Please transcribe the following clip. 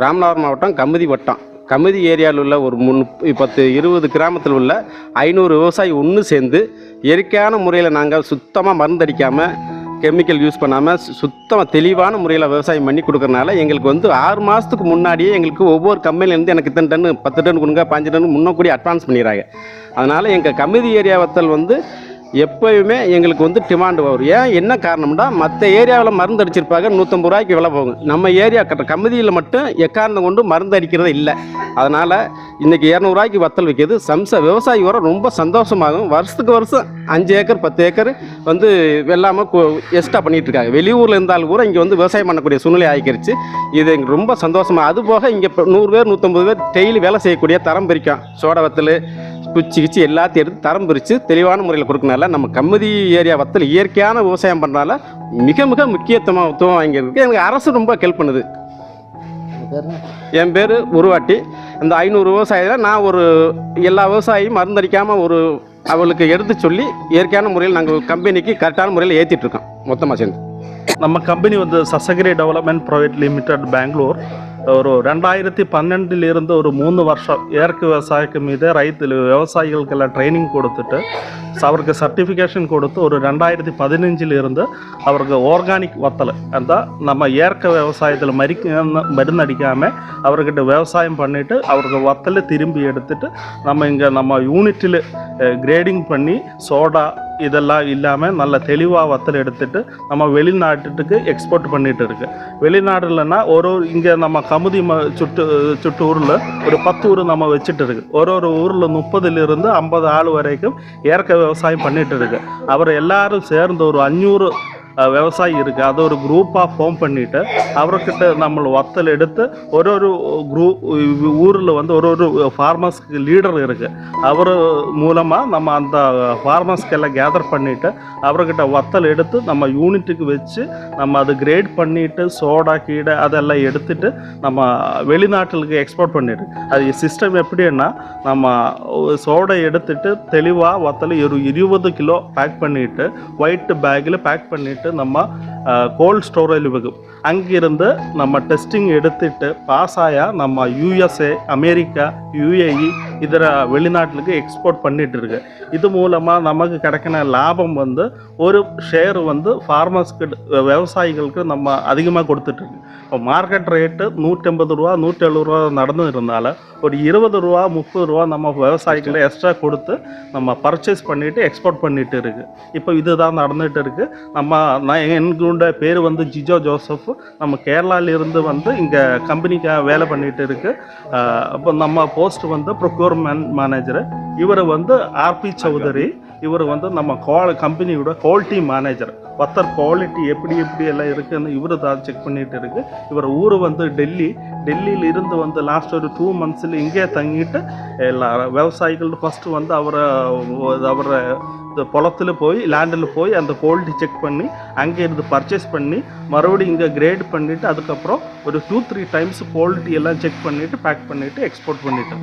ராமநாதபுரம் மாவட்டம் கமுதி வட்டம். கமுதி ஏரியாவில் உள்ள ஒரு 10-20 கிராமத்தில் உள்ள 500 விவசாயி ஒன்று சேர்ந்து இயற்கையான முறையில் நாங்கள் சுத்தமாக மருந்தடிக்காமல் கெமிக்கல் யூஸ் பண்ணாமல் சுத்தமாக தெளிவான முறையில் விவசாயம் பண்ணி கொடுக்குறனால எங்களுக்கு 6 மாதத்துக்கு முன்னாடியே எங்களுக்கு ஒவ்வொரு கம்பெனிலேருந்து எனக்கு இத்தனை டன்னு 10 டன் கொடுங்க 5 டன் முன்னக்கூடி அட்வான்ஸ் பண்ணிடுறாங்க. அதனால் எங்கள் கமுதி ஏரியா வத்தல் எப்போயுமே எங்களுக்கு டிமாண்டு வரும். ஏன் என்ன காரணம்னா மற்ற ஏரியாவில் மருந்து அடிச்சிருப்பாங்க 150 ரூபாய்க்கு விலை போகும். நம்ம ஏரியா கமுதியில் மட்டும் எக்காரணம் கொண்டு மருந்து அடிக்கிறதே இல்லை. அதனால் இன்றைக்கி 200 ரூபாய்க்கு வத்தல் வைக்கிறது விவசாயி வர ரொம்ப சந்தோஷமாகும். வருஷத்துக்கு வருஷம் 5 ஏக்கர் 10 ஏக்கர் வெள்ளாமல் எக்ஸ்ட்ரா பண்ணிகிட்ருக்காங்க. வெளியூரில் இருந்தாலும் கூட இங்கே விவசாயம் பண்ணக்கூடிய சூழ்நிலை ஆகிக்கிருச்சு. இது எங்களுக்கு ரொம்ப சந்தோஷமாக. அதுபோக இங்கே 100 பேர் 150 பேர் டெய்லி வேலை செய்யக்கூடிய தரம் பிரிக்கும். சோடா வத்தல் குச்சி எல்லாத்தையும் எடுத்து தரம் பிரித்து தெளிவான முறையில் கொடுக்கனால நம்ம கமுதி ஏரியா வத்தல் இயற்கையான விவசாயம் பண்ணுறனால மிக மிக முக்கியத்துவம் வாங்கியிருக்கு. எனக்கு அரசு ரொம்ப ஹெல்ப் பண்ணுது. என் பேர் உருவாட்டி. இந்த 500 விவசாயியில் நான் எல்லா விவசாயியும் மருந்தடிக்காமல் அவளுக்கு எடுத்து சொல்லி இயற்கையான முறையில் நாங்கள் கம்பெனிக்கு கரெக்டான முறையில் ஏற்றிட்டுருக்கோம் மொத்தமாக சேர்ந்து. நம்ம கம்பெனி சசகிரி டெவலப்மெண்ட் ப்ரைவேட் லிமிடெட் பெங்களூர் ஒரு 2012 ஒரு 3 வருஷம் இயற்கை விவசாயக்கு மீது விவசாயிகளுக்கெல்லாம் ட்ரைனிங் கொடுத்துட்டு அவருக்கு சர்டிஃபிகேஷன் கொடுத்து ஒரு 2015 அவருக்கு ஆர்கானிக் வத்தல் அந்த நம்ம இயற்கை விவசாயத்தில் மருந்தடிக்காமல் அவர்கிட்ட விவசாயம் பண்ணிவிட்டு அவருக்கு வத்தலை திரும்பி எடுத்துட்டு நம்ம யூனிட்டில் கிரேடிங் பண்ணி சோடா இதெல்லாம் இல்லாமல் நல்ல தெளிவாக வத்தல் எடுத்துட்டு நம்ம வெளிநாட்டுக்கு எக்ஸ்போர்ட் பண்ணிட்டு இருக்கு. வெளிநாடுலன்னா இங்கே நம்ம கமுதி சுட்டு ஊரில் ஒரு 10 ஊர் நம்ம வச்சுட்டு இருக்கு. ஒரு ஊரில் 30 to 50 ஆள் வரைக்கும் இயற்கை விவசாயம் பண்ணிட்டு இருக்கு. அவர் எல்லாரும் சேர்ந்து ஒரு 500 விவசாயி இருக்குது. அது ஒரு குரூப்பாக ஃபார்ம் பண்ணிவிட்டு அவர்கிட்ட நம்ம வத்தல் எடுத்து ஒரு ஊரில் ஒரு ஃபார்மர்ஸ்க்கு லீடர் இருக்குது. அவர் மூலமாக நம்ம அந்த ஃபார்மர்ஸ்க்கெல்லாம் கேதர் பண்ணிவிட்டு அவர்கிட்ட வத்தல் எடுத்து நம்ம யூனிட்டுக்கு வச்சு நம்ம அது கிரேட் பண்ணிவிட்டு சோடா கீடை அதெல்லாம் எடுத்துகிட்டு நம்ம வெளிநாட்டுக்கு எக்ஸ்போர்ட் பண்ணிட்டு. அது சிஸ்டம் எப்படின்னா நம்ம சோடை எடுத்துகிட்டு தெளிவாக வத்தல் 20 கிலோ பேக் பண்ணிவிட்டு ஒயிட் பேக்கில் பேக் பண்ணிவிட்டு நம்ம கோல்ட் ஸ்டோரேஜ் வைக்கும். அங்கிருந்து நம்ம டெஸ்டிங் எடுத்துட்டு பாஸ் ஆயா நம்ம USA அமெரிக்கா UAE இதர வெளிநாட்டுக்கு எக்ஸ்போர்ட் பண்ணிட்டு இருக்கு. இது மூலமாக நமக்கு கிடைக்கிற லாபம் ஒரு ஷேர் ஃபார்மர்ஸ்க்கு விவசாயிகளுக்கு நம்ம அதிகமாக கொடுத்துட்ருக்கு. இப்போ மார்க்கெட் ரேட்டு 180 ரூபா 170 ரூபா நடந்து இருந்தாலும் ஒரு 20 ரூபா 30 ரூபா நம்ம விவசாயிகளை எக்ஸ்ட்ரா கொடுத்து நம்ம பர்ச்சேஸ் பண்ணிவிட்டு எக்ஸ்போர்ட் பண்ணிட்டு இருக்கு. இப்போ இதுதான் நடந்துகிட்டு இருக்குது. எங்களுடைய பேர் ஜிஜோ ஜோசப். நம்ம கேரளாவிலிருந்து இங்கே கம்பெனிக்கு வேலை பண்ணிட்டு இருக்கு. அப்போ நம்ம போஸ்ட் ப்ரொக்யூர்மெண்ட் மேனேஜரு. இவர் RP சௌதரி. இவர் நம்ம கம்பெனியோட குவாலிட்டி மேனேஜர். வத்தல் குவாலிட்டி எப்படி எல்லாம் இருக்குன்னு இவர் தான் செக் பண்ணிட்டு இருக்கு. இவர் ஊர் டெல்லியில் இருந்து லாஸ்ட் ஒரு 2 months இங்கே தங்கிட்டு எல்லா விவசாயிகள் ஃபஸ்ட்டு அவரை பொலத்தில் போய் லேண்டில் போய் அந்த குவாலிட்டி செக் பண்ணி அங்கே இருந்து பர்ச்சேஸ் பண்ணி மறுபடியும் இங்கே கிரேட் பண்ணிவிட்டு அதுக்கப்புறம் ஒரு 2-3 times குவாலிட்டி எல்லாம் செக் பண்ணிவிட்டு பேக் பண்ணிவிட்டு எக்ஸ்போர்ட் பண்ணிட்டு.